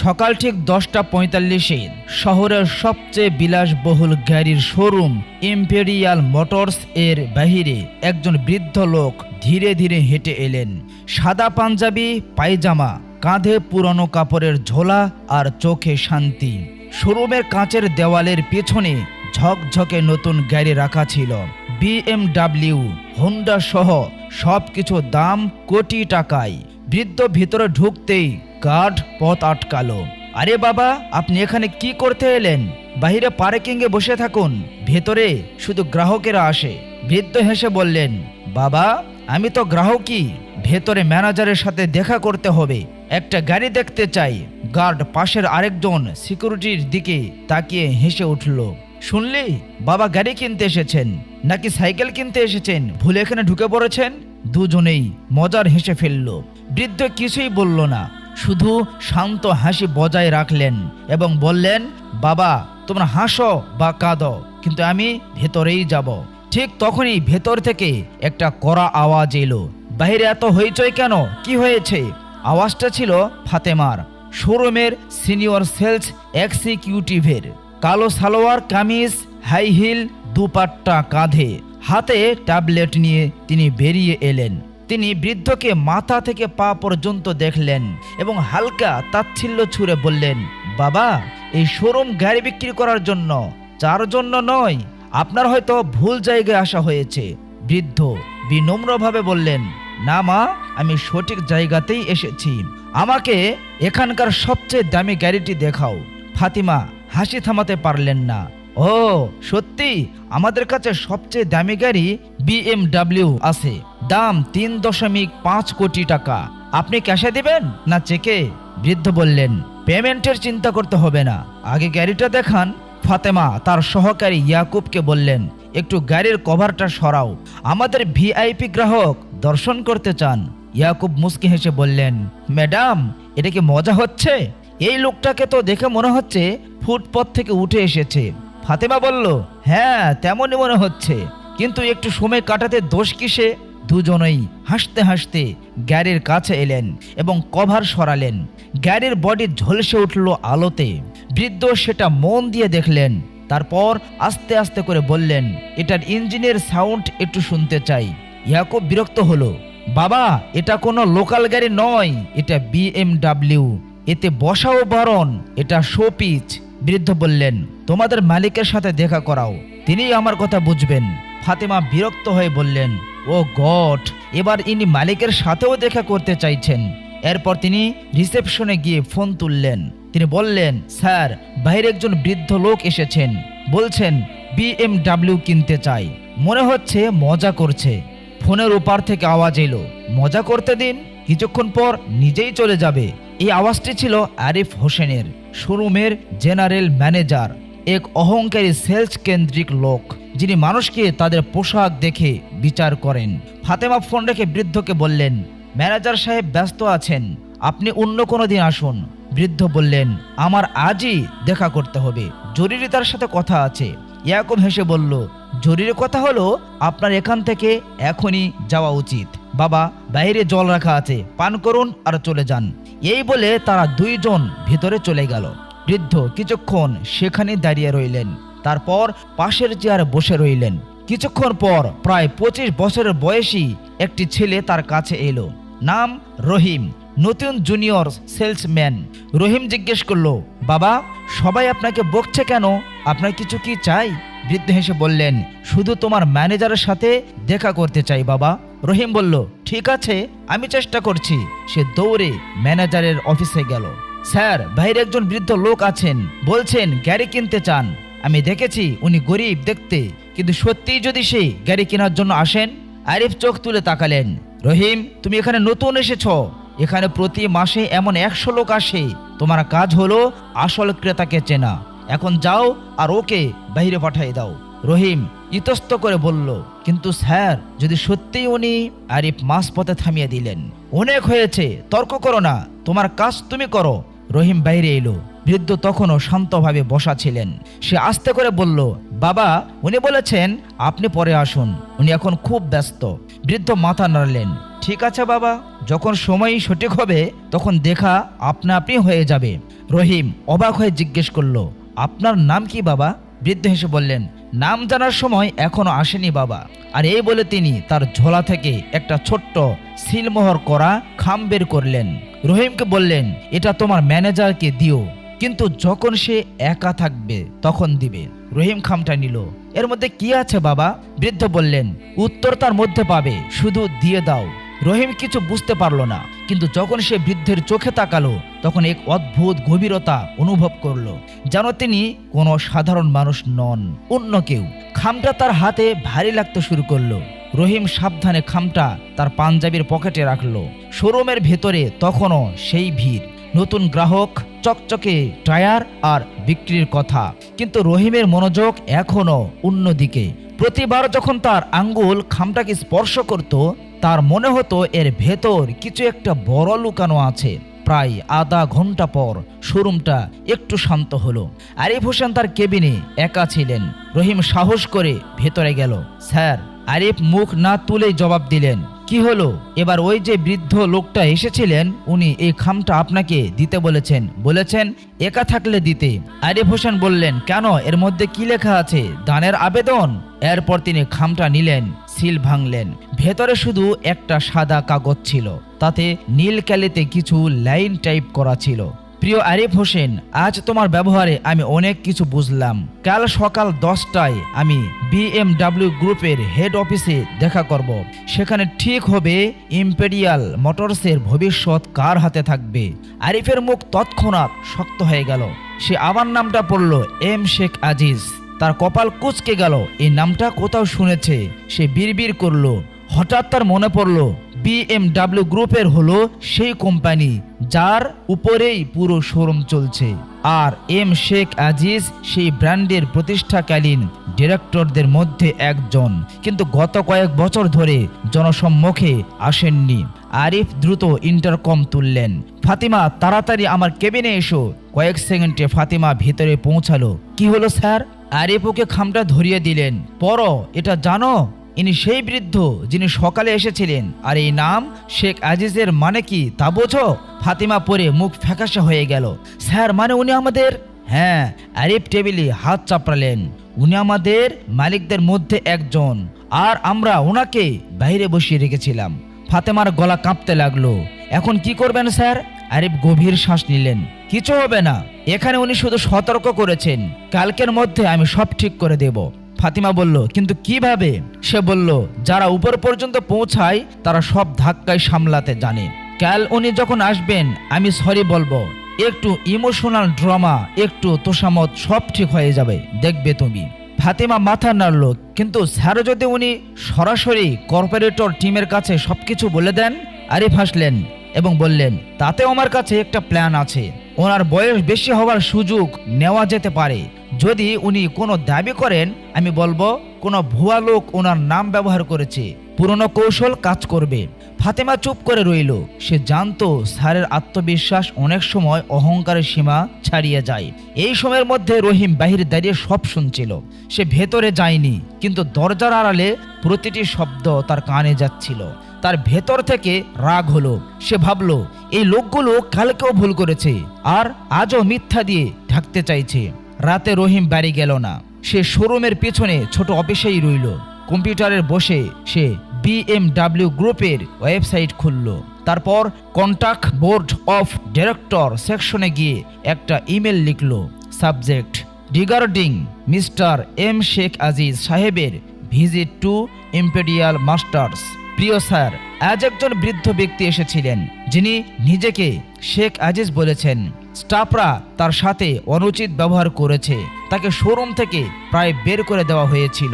সকাল ঠিক 10:45-এ শহরের সবচেয়ে বিলাসবহুল গাড়ির শোরুম ইম্পেরিয়াল মোটরস এর বাহিরে একজন বৃদ্ধ লোক ধীরে ধীরে হেঁটে এলেন। সাদা পাঞ্জাবি, পায়জামা, কাঁধে পুরনো কাপড়ের ঝোলা আর চোখে শান্তি। শোরুমের কাঁচের দেওয়ালের পেছনে ঝকঝকে নতুন গাড়ি রাখা ছিল। BMW, হোন্ডা সহ সবকিছু দাম কোটি টাকায়। বৃদ্ধ ভিতরে ঢুকতেই গার্ড পথ আটকালো। আরে বাবা, আপনি এখানে কি করতে এলেন? বাইরে পার্কিংয়ে বসে থাকুন, ভেতরে শুধু গ্রাহকেরা আসে। বৃদ্ধ হেসে বললেন, বাবা আমি তো গ্রাহকই, ভেতরে ম্যানেজারের সাথে দেখা করতে হবে, একটা গাড়ি দেখতে চাই। গার্ড পাশের আরেকজন সিকিউরিটির দিকে তাকিয়ে হেসে উঠল। শুনলি, বাবা গাড়ি কিনতে এসেছেন নাকি সাইকেল কিনতে এসেছেন ভুলে এখানে ঢুকে পড়েছেন? দুজনেই মজার হেসে ফেলল। বৃদ্ধ কিছুই বলল না, শুধু শান্ত হাসি বজায় রাখলেন এবং বললেন, বাবা তোমরা হাসো বা কাঁদো, কিন্তু আমি ভেতরেই যাব। ঠিক তখনই ভেতর থেকে একটা কড়া আওয়াজ এলো। বাইরে এত হইচই কেন? কি হয়েছে? আওয়াজটা ছিল ফাতেমার, শোরুমের সিনিয়র সেলস এক্সিকিউটিভের। কালো সালোয়ার কামিজ, হাই হিল, দুপাট্টা কাঁধে, হাতে ট্যাবলেট নিয়ে তিনি বেরিয়ে এলেন। তিনি বৃদ্ধকে মাথা থেকে পা পর্যন্ত দেখলেন এবং হালকা তাচ্ছিল্য ছুঁড়ে বললেন, বাবা এই শোরুম গাড়ি বিক্রি করার জন্য, যার জন্য নয়। আপনার হয়তো ভুল জায়গায় আসা হয়েছে। বৃদ্ধ বিনম্রভাবে বললেন, না মা, আমি সঠিক জায়গাতেই এসেছি, আমাকে এখানকার সবচেয়ে দামি গাড়িটি দেখাও। ফাতিমা হাসি থামাতে পারলেন না। ও সত্যি? আমাদের কাছে সবচেয়ে দামি গাড়ি BMW আছে, দাম 3.5 কোটি টাকা। আপনি ক্যাশে দিবেন না চেকে? বৃদ্ধ বললেন, পেমেন্টের চিন্তা করতে হবে না, আগে গাড়িটা দেখান। ফাতেমা তার সহকারী ইয়াকুবকে বললেন, একটু গাড়ির কভারটা সরাও, আমাদের ভিআইপি গ্রাহক দর্শন করতে চান। ইয়াকুব মুস্কি হেসে বললেন, ম্যাডাম এটা কি মজা হচ্ছে? এই লোকটাকে তো দেখে মনে হচ্ছে ফুটপথ থেকে উঠে এসেছে। ফাতেমা বলল, হ্যাঁ তেমনই মনে হচ্ছে, কিন্তু একটু সময় কাটাতে দোষ কিসে? দুজনেই হাসতে হাসতে গাড়ির কাছে এলেন এবং কভার সরালেন। গাড়ির বডি ঝলসে উঠল আলোতে। বৃদ্ধ সেটা মন দিয়ে দেখলেন, তারপর আস্তে আস্তে করে বললেন, এটার ইঞ্জিনের সাউন্ড একটু শুনতে চাই। ইয়াকুব বিরক্ত হলো, বাবা এটা কোনো লোকাল গাড়ি নয়, এটা BMW, এতে বসাও বারণ, এটা শো পিচ। বৃদ্ধ বললেন, তোমাদের মালিকের সাথে দেখা করাও, তিনিই আমার কথা বুঝবেন। ফাতেমা বিরক্ত হয়ে বললেন, ও গড, এবার ইনি মালিকের সাথেও দেখা করতে চাইছেন। এরপর তিনি রিসেপশনে গিয়ে ফোন তুললেন। তিনি বললেন, স্যার বাইরে একজন বৃদ্ধ লোক এসেছেন, বলছেন BMW কিনতে চাই, মনে হচ্ছে মজা করছে। ফোনের ওপার থেকে আওয়াজ এলো, মজা করতে দিন, কিছুক্ষণ পর নিজেই চলে যাবে। এই আওয়াজটি ছিল আরিফ হোসেনের, শোরুমের জেনারেল ম্যানেজার, এক অহংকারী সেলস কেন্দ্রিক লোক, যিনি মানুষকে তাদের পোশাক দেখে বিচার করেন। ফাতেমা ফোন রেখে বৃদ্ধকে বললেন, ম্যানেজার সাহেব ব্যস্ত আছেন, আপনি অন্য কোনো দিন আসুন। বৃদ্ধ বললেন, আমার আজই দেখা করতে হবে, জরুরি তার সাথে কথা আছে। ইয়াকুব হেসে বলল, জরুরি কথা হলো আপনার এখান থেকে এখনই যাওয়া উচিত। বাবা বাইরে জল রাখা আছে, পান করুন আর চলে যান। এই বলে তারা দুইজন ভিতরে চলে গেল। বৃদ্ধ কিছুক্ষণ সেখানে দাঁড়িয়ে রইলেন, তারপর পাশের চেয়ারে বসে রইলেন। কিছুক্ষণ পর প্রায় 25 বছরের বয়সী একটি ছেলে তার কাছে এলো, নাম রহিম, নতুন জুনিয়র সেলসম্যান। রহিম জিজ্ঞেস করলো, বাবা সবাই আপনাকে বকছে কেন? আপনার কিছু কি চাই? বৃদ্ধ হেসে বললেন, শুধু তোমার ম্যানেজারের সাথে দেখা করতে চাই বাবা। রহিম বলল, ঠিক আছে, আমি চেষ্টা করছি। সে দৌড়ে ম্যানেজারের অফিসে গেল। স্যার বাইরে একজন বৃদ্ধ লোক আছেন, বলছেন গাড়ি কিনতে চান। আমি দেখেছি উনি গরিব দেখতে, কিন্তু সত্যিই যদি সে গাড়ি কেনার জন্য আসেন? আরিফ চোখ তুলে তাকালেন। রহিম, তুমি এখানে নতুন এসেছ, এখানে প্রতি মাসে এমন 100 লোক আসে, তোমার কাজ হলো আসল ক্রেতাকে চেনা। এখন যাও আর ওকে বাইরে পাঠিয়ে দাও। রহিম ইতস্ত করে বলল, কিন্তু স্যার যদি সত্যিই উনি? আরিফ মাঝপথে থামিয়ে দিলেন, অনেক হয়েছে, তর্ক করো না, তোমার কাজ তুমি করো। রহিম বাইরে এলো, বৃদ্ধ তখনও শান্তভাবে বসা ছিলেন। সে আস্তে করে বলল, বাবা, উনি বলেছেন আপনি পরে আসুন, উনি এখন খুব ব্যস্ত। বৃদ্ধ মাথা নাড়লেন। ঠিক আছে বাবা, যখন সময় সঠিক হবে তখন দেখা আপনা আপনি হয়ে যাবে। রহিম অবাক হয়ে জিজ্ঞেস করল, আপনার নাম কি বাবা? বৃদ্ধ হেসে বললেন, নাম জানার সময় এখনো আসেনি বাবা। আর এই বলে তিনি তার ঝোলা থেকে একটা ছোট্ট সিলমোহর করা খাম বের করলেন। রহিমকে বললেন, এটা তোমার ম্যানেজারকে দিও, কিন্তু যখন সে একা থাকবে তখন দিবে। রহিম খামটা নিল। এর মধ্যে কি আছে বাবা? বৃদ্ধ বললেন, উত্তর তার মধ্যে পাবে, শুধু দিয়ে দাও। রহিম কিছু বুঝতে পারল না, কিন্তু যখন সে বৃদ্ধের চোখে তাকালো তখন এক অদ্ভুত গভীরতা অনুভব করলো, যেন তিনি কোনো সাধারণ মানুষ নন, অন্য কেউ। খামটা তার হাতে ভারী লাগতে শুরু করলো। রহিম সাবধানে খামটা তার পাঞ্জাবির পকেটে রাখলো। শোরুমের ভেতরে তখনও সেই ভিড়, নতুন গ্রাহক, চকচকে টায়ার আর বিক্রির কথা, কিন্তু রহিমের মনোযোগ এখনো অন্যদিকে। প্রতিবার যখন তার আঙ্গুল খামটাকে স্পর্শ করত তার মনে হতো এর ভেতর কিছু একটা বড় লুকানো আছে। প্রায় আধা ঘন্টা পর শোরুমটা একটু শান্ত হলো। আরিফ হোসেন তার কেবিনে একা ছিলেন। রহিম সাহস করে ভেতরে গেল। স্যার। আরিফ মুখ না তুলেই জবাব দিলেন, কি হলো? এবার ওই যে বৃদ্ধ লোকটা এসেছিলেন, উনি এই খামটা আপনাকে দিতে বলেছেন একা থাকলে দিতে। আরিফ হোসেন বললেন, কেন? এর মধ্যে কি লেখা আছে? দানের আবেদন? এরপর তিনি খামটা নিলেন, সিল ভাঙলেন। ভেতরে শুধু একটা সাদা কাগজ ছিল, তাতে নীল কালিতে কিছু লাইন টাইপ করা ছিল। প্রিয় আরিফ হোসেন, আজ তোমার ব্যবহারে আমি অনেক কিছু বুঝলাম। কাল সকাল 10টায় আমি BMW গ্রুপের হেড অফিসে দেখা করব। সেখানে ঠিক হবে ইম্পেরিয়াল মোটরসের ভবিষ্যৎ কার হাতে থাকবে। আরিফের মুখ তৎক্ষণাৎ শক্ত হয়ে গেল। সে আবার নামটা পড়ল, এম শেখ আজিজ। তার কপাল কুঁচকে গেল। এই নামটা কোথাও শুনেছে। সে বিড়বিড় করলো। হঠাৎ তার মনে পড়ল BMW গ্রুপের হলো সেই কোম্পানি যার উপরেই পুরো শোরুম চলছে, আর এম শেখ আজিজ সেই ব্র্যান্ডের প্রতিষ্ঠাকালীন ডিরেক্টরদের মধ্যে একজন, কিন্তু গত কয়েক বছর ধরে জনসম্মুখে আসেননি। আরিফ দ্রুত ইন্টারকম তুললেন, ফাতিমা, তাড়াতাড়ি আমার কেবিনে এসো। কয়েক সেকেন্ডে ফাতিমা ভিতরে পৌঁছালো। কি হলো স্যার? আরিফ ওকে খামটা ধরিয়ে দিলেন। পড়ো, এটা জানো? ইনি সেই বৃদ্ধ যিনি সকালে এসেছিলেন। আর এই নাম শেখ আজিজের মানে কি তা বোঝো? ফাতিমা পরে মুখ ফ্যাকাশে হয়ে গেল। স্যার, মানে উনি আমাদের? হ্যাঁ। আরিফ টেবিলে হাত চাপড়ালেন। উনি আমাদের মালিকদের মধ্যে একজন, আর আমরা ওনাকে বাইরে বসিয়ে রেখেছিলাম। ফাতেমার গলা কাঁপতে লাগলো। এখন কি করবেন স্যার? আরিফ গভীর শ্বাস নিলেন। কিছু হবে না, এখানে উনি শুধু সতর্ক করেছেন, কালকের মধ্যে আমি সব ঠিক করে দেব। ফাতিমা বলল, কিন্তু কিভাবে? সে বলল, যারা উপর পর্যন্ত পৌঁছায় তারা সব ধাক্কায় সামলাতে জানে। কাল উনি যখন আসবেন আমি সরি বলবো, একটু ইমোশনাল ড্রামা, একটু তোষামত, সব ঠিক হয়ে যাবে, দেখবে তুমি। ফাতিমা মাথা নাড়ল। কিন্তু স্যার, যদি উনি সরাসরি কর্পোরেটর টিমের কাছে সবকিছু বলে দেন? আরিফ হাসলেন এবং বললেন, তাতেও আমার কাছে একটা প্ল্যান আছে। ওনার বয়স বেশি হওয়ার সুযোগ নেওয়া যেতে পারে। যদি উনি কোনো দাবি করেন, আমি বলবো কোনো ভুয়া লোক ওনার নাম ব্যবহার করেছে। পুরনো কৌশল কাজ করবে। ফাতেমা চুপ করে রইল। সে জানতো স্যারের আত্মবিশ্বাস অনেক সময় অহংকারের সীমা ছাড়িয়ে যায়। এই সময়ের মধ্যে রহিম বাহিরে দাঁড়িয়ে সব শুনছিল। সে ভেতরে যায়নি, কিন্তু দরজার আড়ালে প্রতিটি শব্দ তার কানে যাচ্ছিল। তার ভেতর থেকে রাগ হলো। সে ভাবল, এই লোকগুলো কালকেও ভুল করেছে, আর আজও মিথ্যা দিয়ে ঢাকতে চাইছে। রাতে রহিম বাড়ি গেল না। সে শোরুমের পেছনে ছোট অফিসেই রইল। কম্পিউটারের বসে সে BMW গ্রুপের ওয়েবসাইট খুলল। তারপর কন্টাক্ট বোর্ড অফ ডিরেক্টর সেকশনে গিয়ে একটা ইমেল লিখল। Subject, regarding mister M Sheikh Aziz সাহেবের ভিজিট টু ইম্পেরিয়াল মাস্টার্স। প্রিয় স্যার, আজ একজন বৃদ্ধ ব্যক্তি এসেছিলেন যিনি নিজেকে শেখ আজিজ বলেছেন। স্টাফরা তার সাথে অনুচিত ব্যবহার করেছে। তাকে শোরুম থেকে প্রায় বের করে দেওয়া হয়েছিল।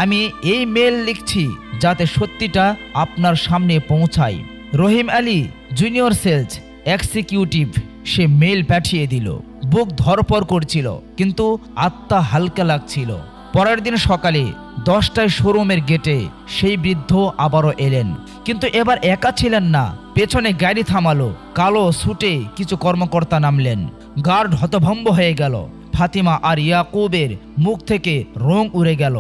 আমি এই মেল লিখছি যাতে সত্যিটা আপনার সামনে পৌঁছায়। রহিম আলী, জুনিয়র সেলস এক্সিকিউটিভ। সে মেল পাঠিয়ে দিল। বুক ধরপড় করছিল, কিন্তু আত্মা হালকা লাগছিল। পরের দিন সকালে 10টায় শোরুমের গেটে সেই বৃদ্ধ আবারও এলেন, কিন্তু এবার একা ছিলেন না। পেছনে গাড়ি থামালো। কালো স্যুটে কিছু কর্মকর্তা নামলেন। গার্ড হতভম্ব হয়ে গেল। ফাতিমা আর ইয়াকুবের মুখ থেকে রং উড়ে গেল।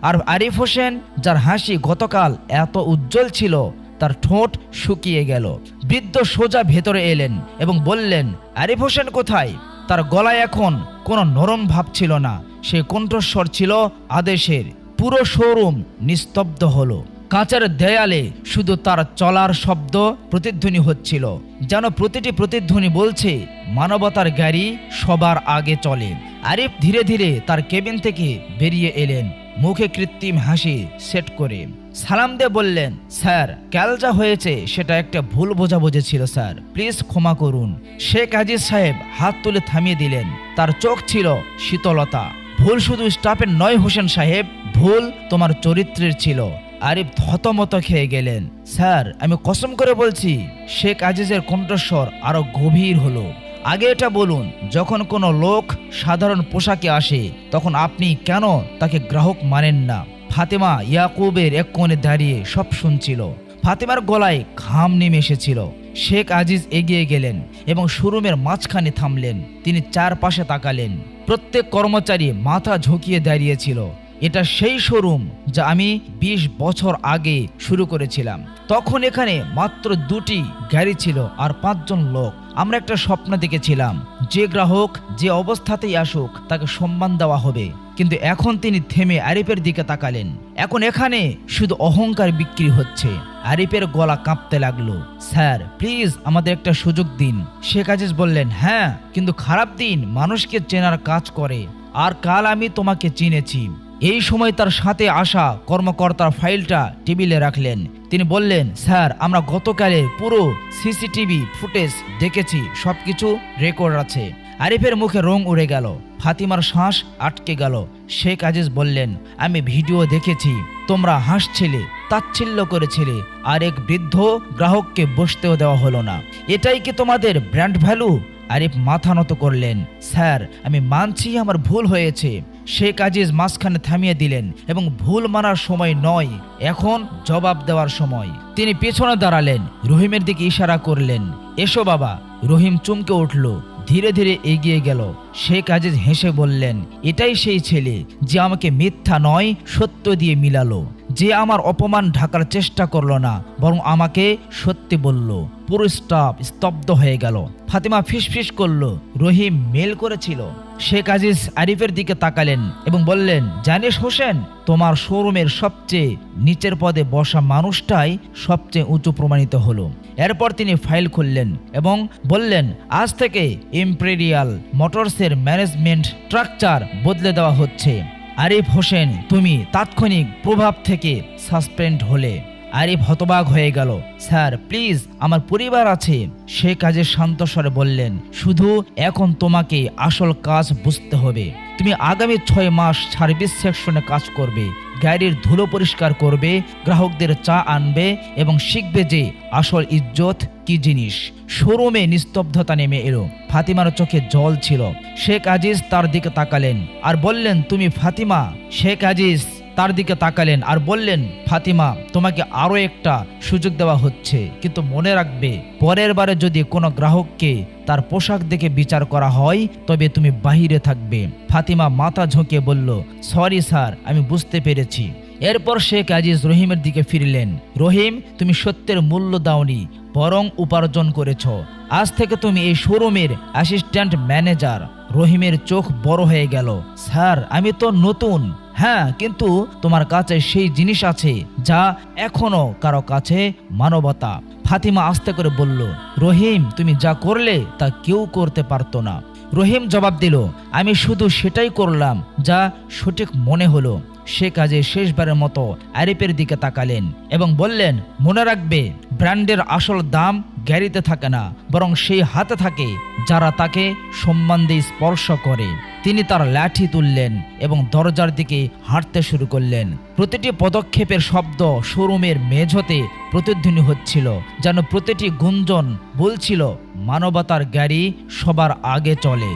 আর আরিফ হোসেন, যার হাসি গতকাল এত উজ্জ্বল ছিল, তার ঠোঁট শুকিয়ে গেল। বৃদ্ধ সোজা ভেতরে এলেন এবং বললেন, আরিফ হোসেন কোথায়? তার গলায় এখন কোনো নরম ভাব ছিল না, সে কণ্ঠস্বর ছিল আদেশের। পুরো শোরুম নিস্তব্ধ হলো। কাঁচের দেয়ালে শুধু তার চলার শব্দ প্রতিধ্বনি হচ্ছিল, যেন প্রতিটি প্রতিধ্বনি বলছে মানবতার গাড়ি সবার আগে চলে। আরিফ ধীরে ধীরে তার কেবিন থেকে বেরিয়ে এলেন, মুখে কৃত্রিম হাসি সেট করে। সালাম দিয়ে বললেন, স্যার, কাল যা হয়েছে সেটা একটা ভুল বোঝাবুঝি ছিল স্যার, প্লিজ ক্ষমা করুন। শেখ আজিজ সাহেব হাত তুলে থামিয়ে দিলেন। তার চোখ ছিল শীতলতা। ভুল শুধু স্টাফের নয় হোসেন সাহেব, ভুল তোমার চরিত্রের ছিল। আরিফ থতমত খেয়ে গেলেন। স্যার, আমি কসম করে বলছি। শেখ আজিজের কণ্ঠস্বর আরো গভীর হলো। আগে এটা বলুন, যখন কোনো লোক সাধারণ পোশাকে আসে তখন আপনি কেন তাকে গ্রাহক মানেন না? ফাতিমা ইয়াকুবের এক কোণে দাঁড়িয়ে সব শুনছিল। ফাতিমার গলায় ঘাম নেমে এসেছিল। শেখ আজিজ এগিয়ে গেলেন এবং শোরুমের মাঝখানে থামলেন। তিনি চারপাশে তাকালেন। প্রত্যেক কর্মচারী মাথা ঝুঁকিয়ে দাঁড়িয়েছিল। এটা সেই শোরুম যা আমি 20 বছর আগে শুরু করেছিলাম। তখন এখানে মাত্র 2টি গাড়ি ছিল আর 5 জন লোক। আমরা একটা স্বপ্ন দেখেছিলাম, যে গ্রাহক যে অবস্থাতেই আসুক তাকে সম্মান দেওয়া হবে। কিন্তু এখন তিনি থেমে আরিফের দিকে তাকালেন। এখন এখানে শুধু অহংকার বিক্রি হচ্ছে। আরিফের গলা কাঁপতে লাগলো। স্যার, প্লিজ আমাদের একটা সুযোগ দিন। শেখ আজিজ বললেন, হ্যাঁ, কিন্তু খারাপ দিন মানুষকে চেনার কাজ করে। আর কাল আমি তোমাকে চিনেছি। এই সময় তার সাথে আসা কর্মকর্তার ফাইলটা টেবিলে রাখলেন। তিনি বললেন, স্যার, আমরা গতকালের পুরো সিসিটিভি ফুটেজ দেখেছি, সবকিছু রেকর্ড আছে। আরিফের মুখে রং উড়ে গেল। ফাতিমার শ্বাস আটকে গেল। শেখ আজিজ বললেন, আমি ভিডিও দেখেছি। তোমরা হাসছিলে, তাচ্ছিল্য করেছিলে, আর এক বৃদ্ধ গ্রাহককে বসতেও দেওয়া হলো না। এটাই কি তোমাদের ব্র্যান্ড ভ্যালু? আরিফ মাথা নত করলেন। স্যার, আমি মানছি আমার ভুল হয়েছে। শেখ আজিজ মাঝখানে থামিয়ে দিলেন এবং ভুল মানার সময় নয়, এখন জবাব দেওয়ার সময়। তিনি পেছনে দাঁড়ালেন, রহিমের দিকে ইশারা করলেন, এসো বাবা। রহিম চমকে উঠল, ধীরে ধীরে এগিয়ে গেল। শেখ আজিজ হেসে বললেন, এটাই সেই ছেলে যে আমাকে মিথ্যা নয় সত্য দিয়ে মিলালো, যে আমার অপমান ঢাকার চেষ্টা করলো না, বরং আমাকে সত্যি বলল। পুরো স্টাফ স্তব্ধ হয়ে গেল। ফাতিমা ফিসফিস করল, রহিম মেল করেছিল। শেখ আজিজ আরিফের দিকে তাকালেন এবং বললেন, জানিস হোসেন, তোমার শোরুমের সবচেয়ে নিচের পদে বসা মানুষটাই সবচেয়ে উঁচু প্রমাণিত হলো। এরপর তিনি ফাইল খুললেন এবং বললেন, আজ থেকে ইম্পেরিয়াল মোটরসের ম্যানেজমেন্ট স্ট্রাকচার বদলে দেওয়া হচ্ছে। আরিফ হোসেন, তুমি তাৎক্ষণিক প্রভাব থেকে সাসপেন্ড হলে। আরিফ হতবাক হয়ে গেল। স্যার, প্লিজ, আমার পরিবার আছে। শেখ আজিজ শান্ত স্বরে বললেন, শুধু এখন তোমাকে আসল কাজ বুঝতে হবে। তুমি আগামী 6 মাস সার্ভিস সেকশনে কাজ করবে, গাড়ির ধুলো পরিষ্কার করবে, গ্রাহকদের চা আনবে এবং শিখবে যে আসল ইজ্জত কি জিনিস। শোরুমে নিস্তব্ধতা নেমে এলো। ফাতিমার চোখে জল ছিল। শেখ আজিজ তার দিকে তাকালেন আর বললেন, তুমি ফাতিমা? শেখ আজিজ তার দিকে তাকালেন আর বললেন, ফাতিমা, তোমাকে আরো একটা সুযোগ দেওয়া হচ্ছে, কিন্তু মনে রাখবে, পরের বারে যদি কোনো গ্রাহককে তার পোশাক দেখে বিচার করা হয় তবে তুমি বাহিরে থাকবে। ফাতিমা মাথা ঝুঁকিয়ে বলল, সরি স্যার, আমি বুঝতে পেরেছি। এরপর শেখ আজিজ রহিমের দিকে ফিরলেন। রহিম, তুমি সত্যের মূল্য দাওনি, বরং উপার্জন করেছ। আজ থেকে তুমি এই শোরুমের অ্যাসিস্ট্যান্ট ম্যানেজার। রহিমের চোখ বড় হয়ে গেল। স্যার, আমি তো নতুন। হ্যাঁ, কিন্তু তোমার কাছে সেই জিনিস আছে যা এখনো কারো কাছে মানবতা। ফাতিমা আস্তে করে বলল, রহিম, তুমি যা করলে তা কেউ করতে পারতো না। রহিম জবাব দিল, আমি শুধু সেটাই করলাম যা সঠিক মনে হলো। সে কাজে শেষবারের মতো আরিফের দিকে তাকালেন এবং বললেন, মনে রাখবে, ব্র্যান্ডের আসল দাম গাড়িতে থাকে না, বরং সেই হাতে থাকে যারা তাকে সম্মান দিয়ে স্পর্শ করে। তিনি তার লাঠি তুললেন এবং দরজার দিকে হাঁটতে শুরু করলেন। প্রতিটি পদক্ষেপের শব্দ শোরুমের মেঝেতে প্রতিধ্বনি হচ্ছিল, যেন প্রতিটি গুঞ্জন বলছিল, মানবতার গাড়ি সবার আগে চলে।